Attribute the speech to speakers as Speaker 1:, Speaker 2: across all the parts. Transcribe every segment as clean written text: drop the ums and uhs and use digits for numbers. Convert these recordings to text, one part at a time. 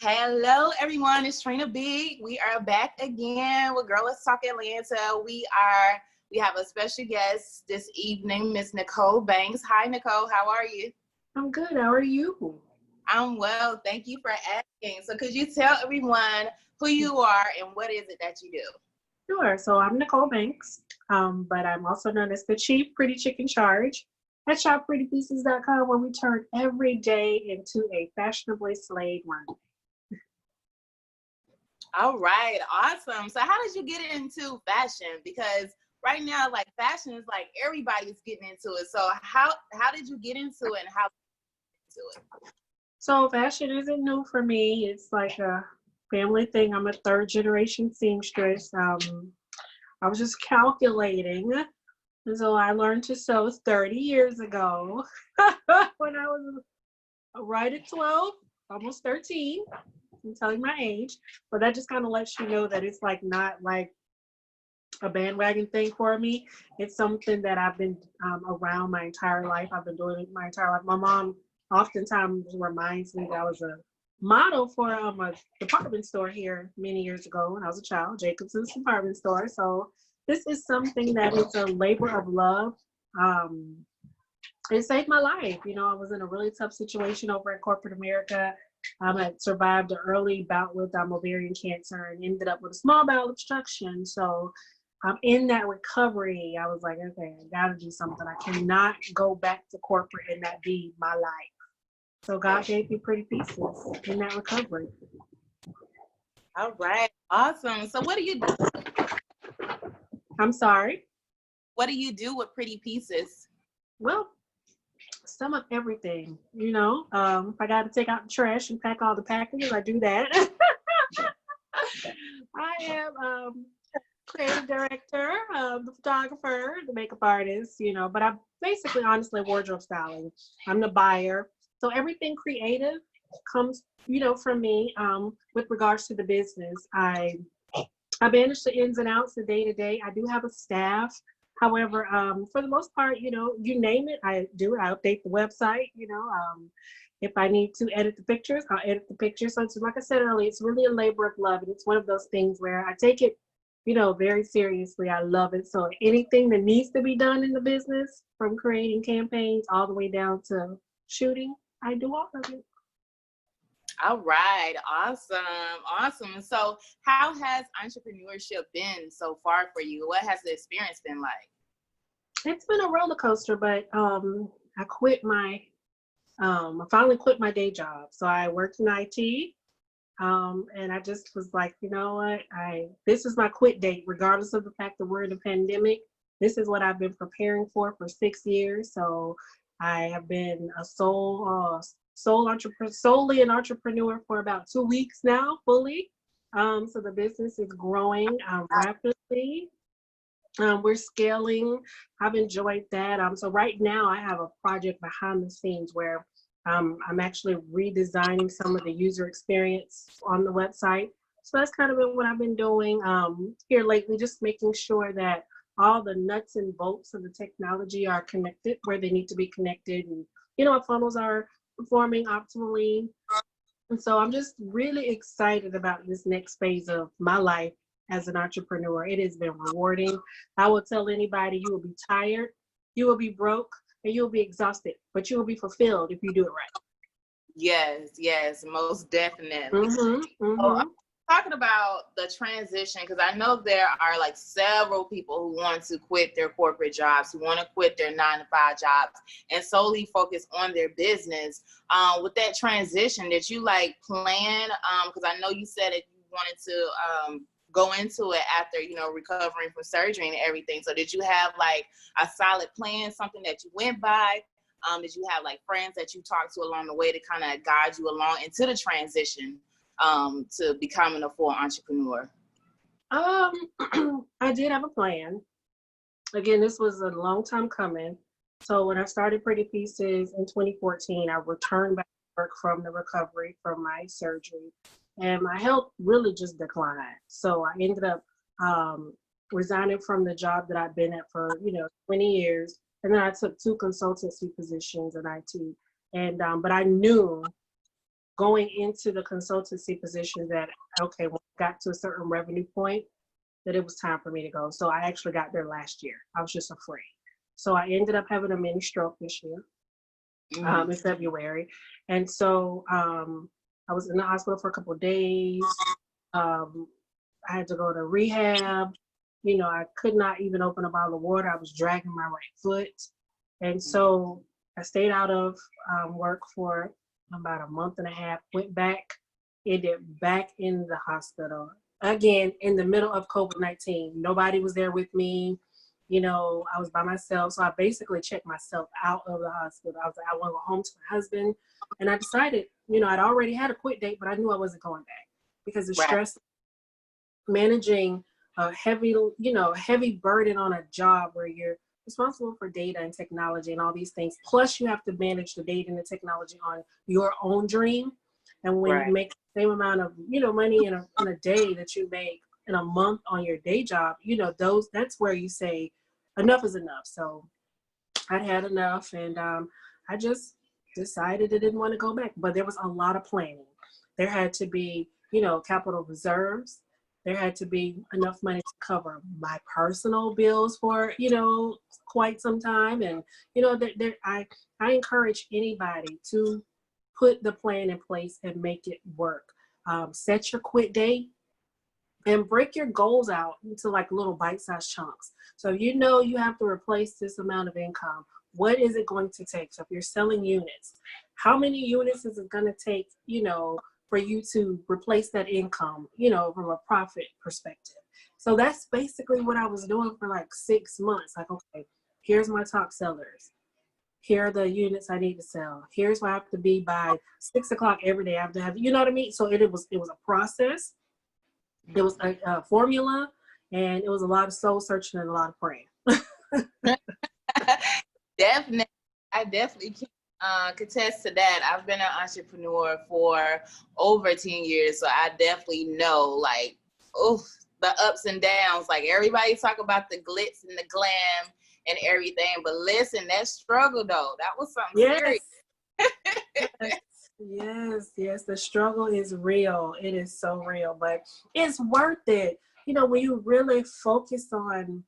Speaker 1: Hello, everyone. It's Trina B. We are back again with Girl Let's Talk Atlanta. We have a special guest this evening, Miss Nicole Banks. Hi, Nicole. How are you?
Speaker 2: I'm good. How are you?
Speaker 1: I'm well. Thank you for asking. So, could you tell everyone who you are and what is it that you do?
Speaker 2: Sure. So I'm Nicole Banks, but I'm also known as the Chief Pretty Chick in Charge at shopprettypieces.com, where we turn every day into a fashionably slayed one.
Speaker 1: All right. Awesome. So, how did you get into fashion? Because right now, like, fashion is like everybody's getting into it. So, how did you get into it and how into it?
Speaker 2: So fashion isn't new for me. It's like a family thing. I'm a third generation seamstress. I was just calculating. And so I learned to sew 30 years ago when I was right at 12, almost 13. I'm telling my age, but that just kind of lets you know that it's like not like a bandwagon thing for me. It's something that I've been around my entire life. I've been doing it my entire life. My mom oftentimes reminds me that I was a model for a department store here many years ago when I was a child, Jacobson's department store. So this is something that is a labor of love. It saved my life. You know, I was in a really tough situation over in corporate America. I had survived an early bout with ovarian cancer and ended up with a small bowel obstruction. So in that recovery, I was like, okay, I gotta do something. I cannot go back to corporate and that be my life. So God gave me pretty pieces in that recovery.
Speaker 1: All right. Awesome. So what do you do?
Speaker 2: I'm sorry?
Speaker 1: What do you do with pretty pieces?
Speaker 2: Well, some of everything, you know. If I got to take out the trash and pack all the packages, I do that. I am creative director, the photographer, the makeup artist, you know, but I'm basically, honestly, wardrobe styling. I'm the buyer. So everything creative comes, you know, from me. With regards to the business, I manage the ins and outs, the day to day. I do have a staff. However, for the most part, you know, you name it, I do. I update the website, you know. If I need to edit the pictures, I'll edit the pictures. So it's, like I said earlier, it's really a labor of love. And it's one of those things where I take it, you know, very seriously. I love it. So anything that needs to be done in the business, from creating campaigns all the way down to shooting, I do all of it.
Speaker 1: All right. Awesome. So how has entrepreneurship been so far for you? What has the experience been like?
Speaker 2: It's been a roller coaster, but I finally quit my day job. So I worked in IT. And I just was like, you know what, this is my quit date, regardless of the fact that we're in a pandemic. This is what I've been preparing for 6 years. So I have been a solely an entrepreneur for about 2 weeks now, fully. So the business is growing rapidly. We're scaling. I've enjoyed that. So right now I have a project behind the scenes where I'm actually redesigning some of the user experience on the website. So that's kind of been what I've been doing here lately, just making sure that all the nuts and bolts of the technology are connected where they need to be connected. And, you know, our funnels are performing optimally. And so I'm just really excited about this next phase of my life as an entrepreneur. It has been rewarding. I will tell anybody, you will be tired, you will be broke, and you'll be exhausted, but you will be fulfilled if you do it right.
Speaker 1: Yes, most definitely. So, talking about the transition, because I know there are like several people who want to quit their corporate jobs, who want to quit their 9-to-5 jobs and solely focus on their business. With that transition, did you like plan? Because I know you said that you wanted to go into it after, you know, recovering from surgery and everything. So did you have like a solid plan, something that you went by? Did you have like friends that you talked to along the way to kind of guide you along into the transition to becoming a full entrepreneur?
Speaker 2: I did have a plan. Again, this was a long time coming. So when I started Pretty Pieces in 2014, I returned back to work from the recovery from my surgery. And my health really just declined. So I ended up resigning from the job that I'd been at for, 20 years. And then I took 2 consultancy positions in IT. And but I knew going into the consultancy position that, okay, when I got to a certain revenue point, that it was time for me to go. So I actually got there last year. I was just afraid. So I ended up having a mini stroke this year in February. And so I was in the hospital for a couple of days. I had to go to rehab. You know, I could not even open a bottle of water. I was dragging my right foot. And so I stayed out of work for about a month and a half, went back, ended back in the hospital. Again, in the middle of COVID-19. Nobody was there with me. You know, I was by myself. So I basically checked myself out of the hospital. I was like, I want to go home to my husband. And I decided, you know, I'd already had a quit date, but I knew I wasn't going back because the stress, managing a heavy burden on a job where you're responsible for data and technology and all these things. Plus you have to manage the data and the technology on your own dream. And when you make the same amount of, you know, money in a day that you make in a month on your day job, you know, that's where you say enough is enough. So I'd had enough, and I just decided I didn't want to go back. But there was a lot of planning. There had to be, you know, capital reserves. There had to be enough money to cover my personal bills for, you know, quite some time. And, you know, I encourage anybody to put the plan in place and make it work. Set your quit date and break your goals out into like little bite-sized chunks. So you know you have to replace this amount of income. What is it going to take? So if you're selling units, how many units is it going to take, you know, for you to replace that income, you know, from a profit perspective? So that's basically what I was doing for like 6 months. Like, okay, here's my top sellers. Here are the units I need to sell. Here's where I have to be by 6 o'clock every day. I have to have, you know what I mean? So it was a process. It was a formula, and it was a lot of soul searching and a lot of praying.
Speaker 1: Definitely. I definitely can contest to that. I've been an entrepreneur for over 10 years, so I definitely know, like, the ups and downs. Like, everybody talk about the glitz and the glam and everything, but listen, that struggle though, that was something serious.
Speaker 2: Yes, the struggle is real. It is so real, but it's worth it. You know, when you really focus on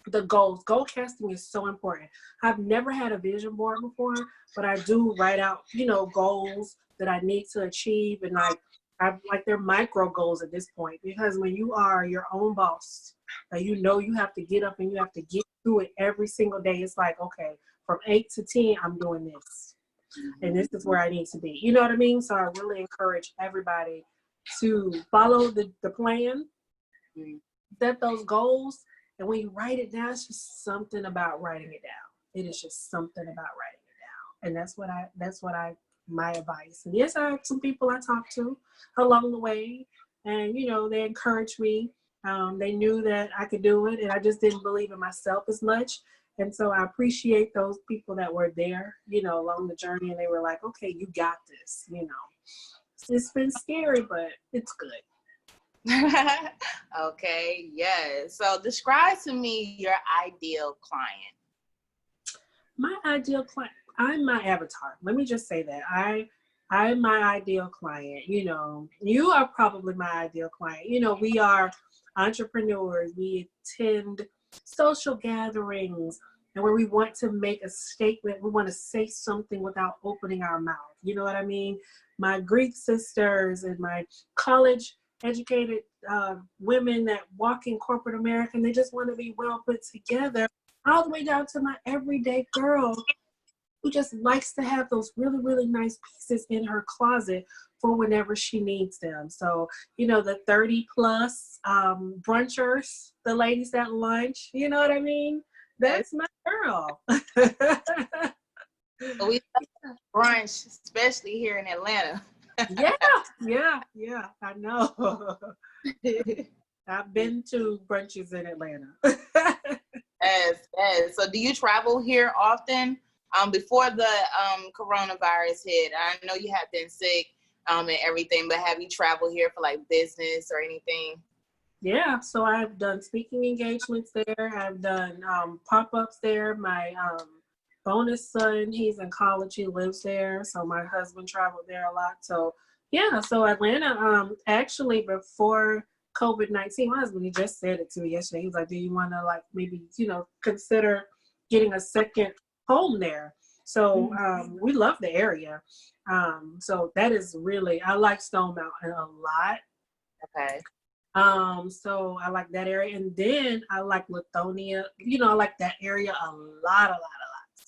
Speaker 2: the goals, goal casting is so important. I've never had a vision board before, but I do write out, you know, goals that I need to achieve, and they're micro goals at this point, because when you are your own boss, you know you have to get up and you have to get through it every single day. It's like, okay, from 8 to 10, I'm doing this. And this is where I need to be. You know what I mean? So I really encourage everybody to follow the plan, set those goals, and when you write it down, it's just something about writing it down. It is just something about writing it down. And that's my advice. And yes, I have some people I talked to along the way, and, you know, they encouraged me. They knew that I could do it, and I just didn't believe in myself as much. And so I appreciate those people that were there, you know, along the journey, and they were like, okay, you got this, you know. It's been scary, but it's good.
Speaker 1: Okay, yes. So describe to me your ideal client.
Speaker 2: My ideal client, I'm my avatar. Let me just say that. I'm my ideal client. You know, you are probably my ideal client. You know, we are entrepreneurs. We attend social gatherings, and where we want to make a statement, we want to say something without opening our mouth. You know what I mean? My Greek sisters and my college educated women that walk in corporate America, and they just want to be well put together, all the way down to my everyday girl who just likes to have those really, really nice pieces in her closet for whenever she needs them. So, you know, the 30 plus brunchers, the ladies at lunch, you know what I mean? That's my girl.
Speaker 1: We love brunch, especially here in Atlanta.
Speaker 2: Yeah, I know. I've been to brunches in Atlanta.
Speaker 1: Yes. So do you travel here often? Before the coronavirus hit, I know you have been sick and everything, but have you traveled here for like business or anything?
Speaker 2: Yeah, so I've done speaking engagements there. I've done pop-ups there. My bonus son, he's in college, he lives there. So my husband traveled there a lot. So yeah, so Atlanta, actually before COVID-19, my husband, he just said it to me yesterday. He was like, do you want to like maybe, consider getting a second home there? So we love the area. So that is really, I like Stone Mountain a lot.
Speaker 1: Okay.
Speaker 2: So I like that area. And then I like Lithonia. I like that area a lot.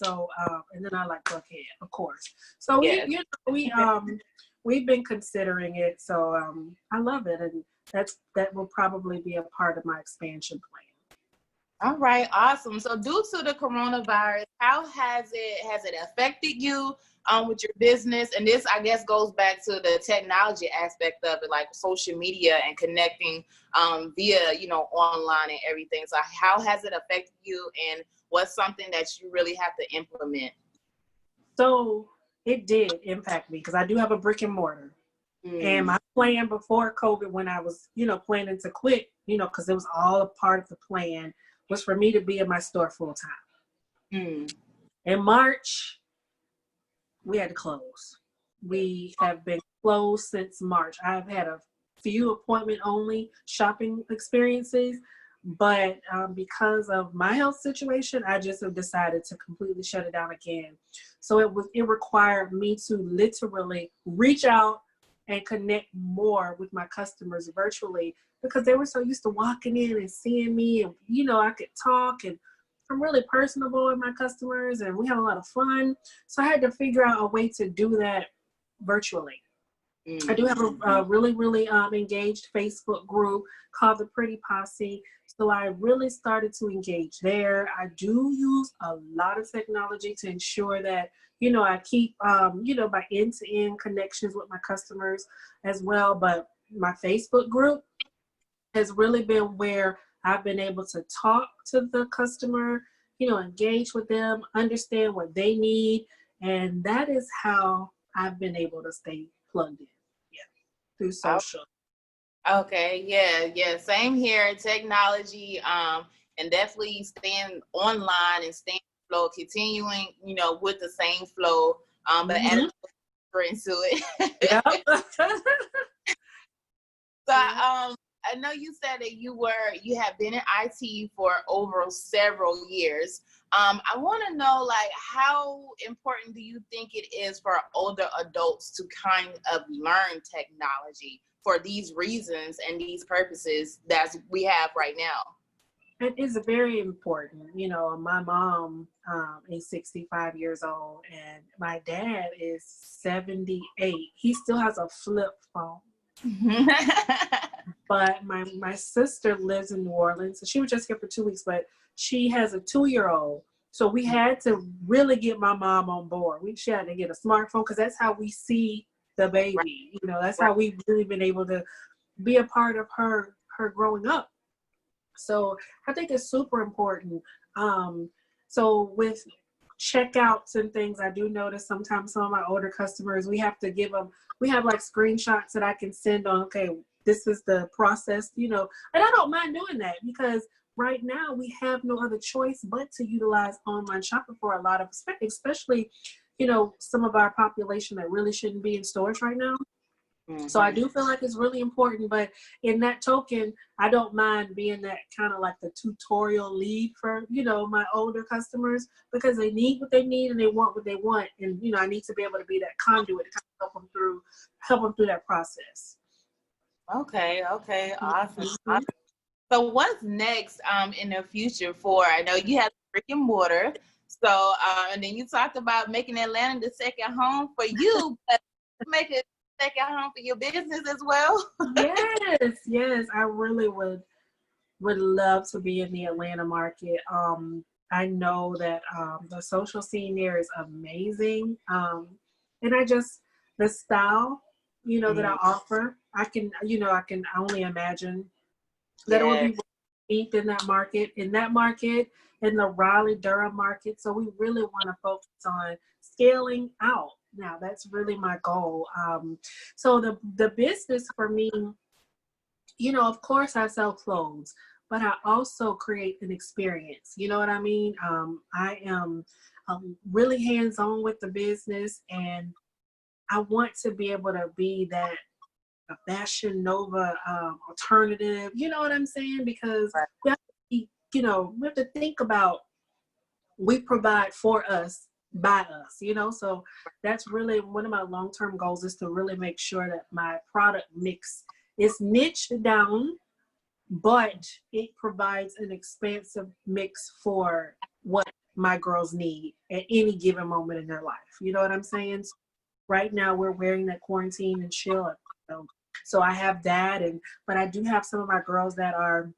Speaker 2: So, and then I like Buckhead, of course. So
Speaker 1: Yes.
Speaker 2: we've been considering it. So, I love it. And that will probably be a part of my expansion plan.
Speaker 1: All right, awesome. So due to the coronavirus, how has it affected you with your business? And this, I guess, goes back to the technology aspect of it, like social media and connecting via, online and everything. So how has it affected you, and what's something that you really have to implement?
Speaker 2: So it did impact me because I do have a brick and mortar. And my plan before COVID, when I was, planning to quit, because it was all a part of the plan, was for me to be in my store full time. In March, we had to close. We have been closed since March. I've had a few appointment only shopping experiences, but because of my health situation, I just have decided to completely shut it down again. So it required me to literally reach out and connect more with my customers virtually, because they were so used to walking in and seeing me, and I could talk, and I'm really personable with my customers, and we have a lot of fun. So I had to figure out a way to do that virtually. I do have a really, really engaged Facebook group called the Pretty Posse. So I really started to engage there. I do use a lot of technology to ensure that, I keep, my end-to-end connections with my customers as well. But my Facebook group has really been where I've been able to talk to the customer, engage with them, understand what they need. And that is how I've been able to stay plugged in. Through social.
Speaker 1: Okay, yeah, same here. Technology, and definitely staying online and staying flow, continuing, with the same flow, but adding into it. So, I know you said that you have been in IT for over several years. I want to know, like, how important do you think it is for older adults to kind of learn technology for these reasons and these purposes that we have right now?
Speaker 2: It is very important. My mom is 65 years old, and my dad is 78. He still has a flip phone. But my sister lives in New Orleans, so she was just here for 2 weeks, but she has a 2-year-old. So we had to really get my mom on board. She had to get a smartphone, because that's how we see the baby. That's how we've really been able to be a part of her growing up. So I think it's super important. So with checkouts and things, I do notice sometimes some of my older customers, we have like screenshots that I can send on, okay, this is the process, and I don't mind doing that, because right now we have no other choice but to utilize online shopping for a lot of, especially, some of our population that really shouldn't be in stores right now. So I do feel like it's really important, but in that token, I don't mind being that kind of like the tutorial lead for, my older customers, because they need what they need and they want what they want. And, I need to be able to be that conduit to kind of help them through that process.
Speaker 1: Okay, awesome. So what's next in the future for, I know you have brick and mortar, so and then you talked about making Atlanta the second home for you, but make it second home for your business as well?
Speaker 2: Yes, I really would love to be in the Atlanta market. I know that the social scene there is amazing, and the style, that I offer, I can only imagine that it would be unique in that market, in the Raleigh-Durham market. So we really want to focus on scaling out. Now, that's really my goal. So the business for me, of course I sell clothes, but I also create an experience. You know what I mean? I am really hands-on with the business, and I want to be able to be that a Fashion Nova alternative. You know what I'm saying? Because we have to be, we have to think about, we provide for us by us, so that's really one of my long-term goals, is to really make sure that my product mix is niched down, but it provides an expansive mix for what my girls need at any given moment in their life. You know what I'm saying? So right now we're wearing that quarantine and chill. So I have that, but I do have some of my girls that are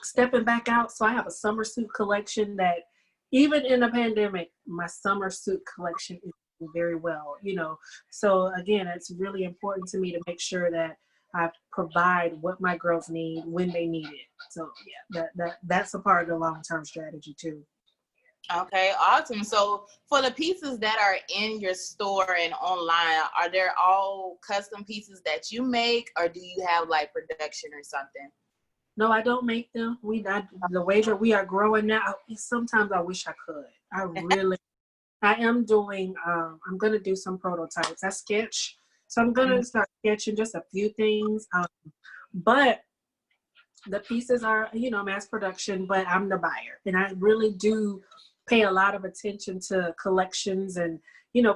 Speaker 2: stepping back out. So I have a summer suit collection that, even in a pandemic, my summer suit collection is doing very well, So again, it's really important to me to make sure that I provide what my girls need when they need it. So yeah, that's a part of the long-term strategy too.
Speaker 1: Okay, awesome. So for the pieces that are in your store and online, are there all custom pieces that you make, or do you have like production or something?
Speaker 2: No, I don't make them. The way that we are growing now, sometimes I wish I could. I am doing, I'm going to do some prototypes. I sketch. So I'm going to start sketching just a few things. But the pieces are, mass production, but I'm the buyer. And I really do pay a lot of attention to collections and,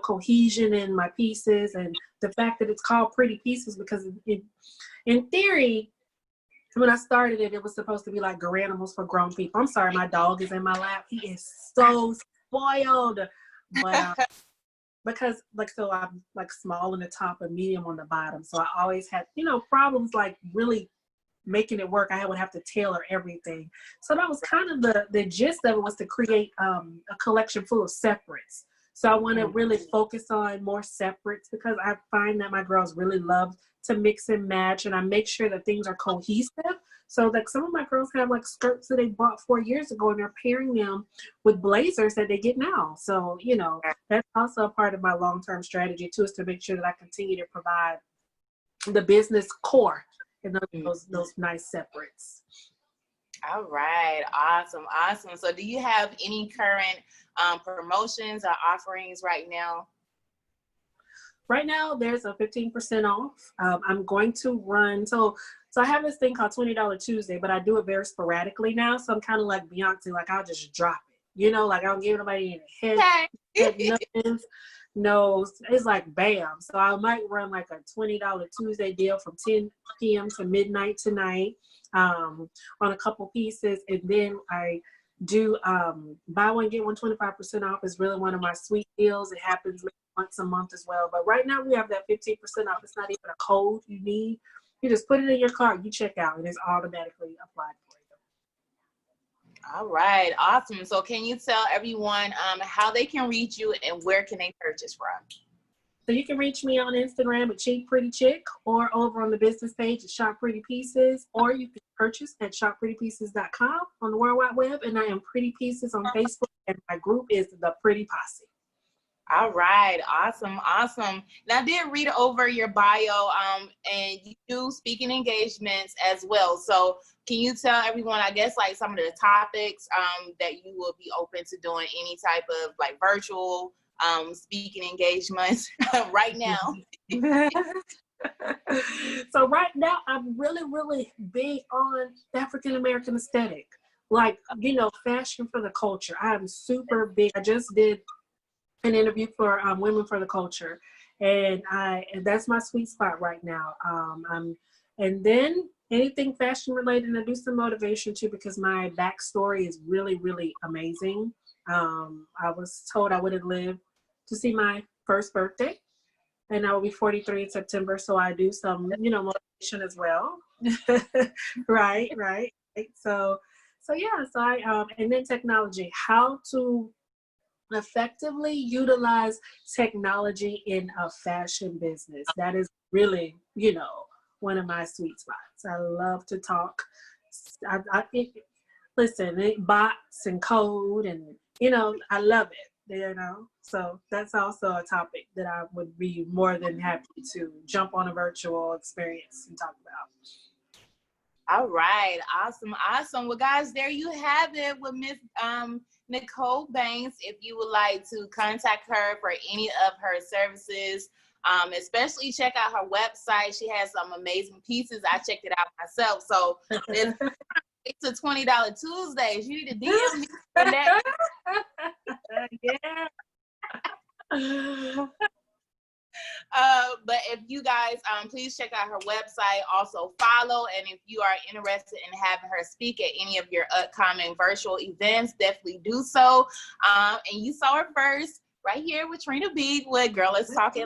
Speaker 2: cohesion in my pieces, and the fact that it's called Pretty Pieces, because in theory, when I started it, it was supposed to be like Garanimals for grown people. I'm sorry, my dog is in my lap. He is so spoiled. But because so I'm like small on the top and medium on the bottom. So I always had, problems like really making it work. I would have to tailor everything. So that was kind of the gist of it, was to create a collection full of separates. So I want to really focus on more separates, because I find that my girls really love to mix and match, and I make sure that things are cohesive. So like some of my girls have like skirts that they bought 4 years ago, and they're pairing them with blazers that they get now. So, that's also a part of my long-term strategy too, is to make sure that I continue to provide the business core and those nice separates.
Speaker 1: All right. Awesome. So do you have any current promotions or offerings right now?
Speaker 2: Right now, there's a 15% off. I'm going to run, so I have this thing called $20 Tuesday, but I do it very sporadically now. So I'm kind of like Beyonce, like I'll just drop it. Like I don't give nobody any head nothing. No, it's like bam. So I might run like a $20 Tuesday deal from 10 p.m. to midnight tonight on a couple pieces. And then I do buy one, get one 25% off is really one of my sweet deals. It happens once a month as well. But right now we have that 15% off. It's not even a code you need. You just put it in your cart, you check out, and it's automatically applied for you.
Speaker 1: All right, awesome. So can you tell everyone how they can reach you and where can they purchase from?
Speaker 2: So you can reach me on Instagram at Cheap Pretty Chick, or over on the business page at Shop Pretty Pieces, or you can purchase at shopprettypieces.com on the World Wide Web. And I am Pretty Pieces on Facebook, and my group is the Pretty Posse.
Speaker 1: All right, awesome. Now I did read over your bio, and you do speaking engagements as well. So can you tell everyone, I guess, like some of the topics that you will be open to doing any type of like virtual speaking engagements right now?
Speaker 2: So right now, I'm really, really big on African American aesthetic, like, fashion for the culture. I'm super big. I just did an interview for Women for the Culture, and that's my sweet spot right now. And then anything fashion related, and I do some motivation too, because my backstory is really, really amazing. I was told I wouldn't live to see my first birthday, and I will be 43 in September. So I do some, motivation as well. Right. So yeah. So I and then technology, how to effectively utilize technology in a fashion business. That is really, one of my sweet spots. I love to talk. Bots and code, and I love it. So that's also a topic that I would be more than happy to jump on a virtual experience and talk about.
Speaker 1: All right, awesome. Well, guys, there you have it with Miss Nicole Banks, if you would like to contact her for any of her services. Especially check out her website. She has some amazing pieces. I checked it out myself. So it's a $20 Tuesdays. You need to DM me for that.
Speaker 2: Yeah.
Speaker 1: But if you guys please check out her website, also follow, and if you are interested in having her speak at any of your upcoming virtual events, definitely do so. And you saw her first right here with Trina Beatwood. Girl, let's talk.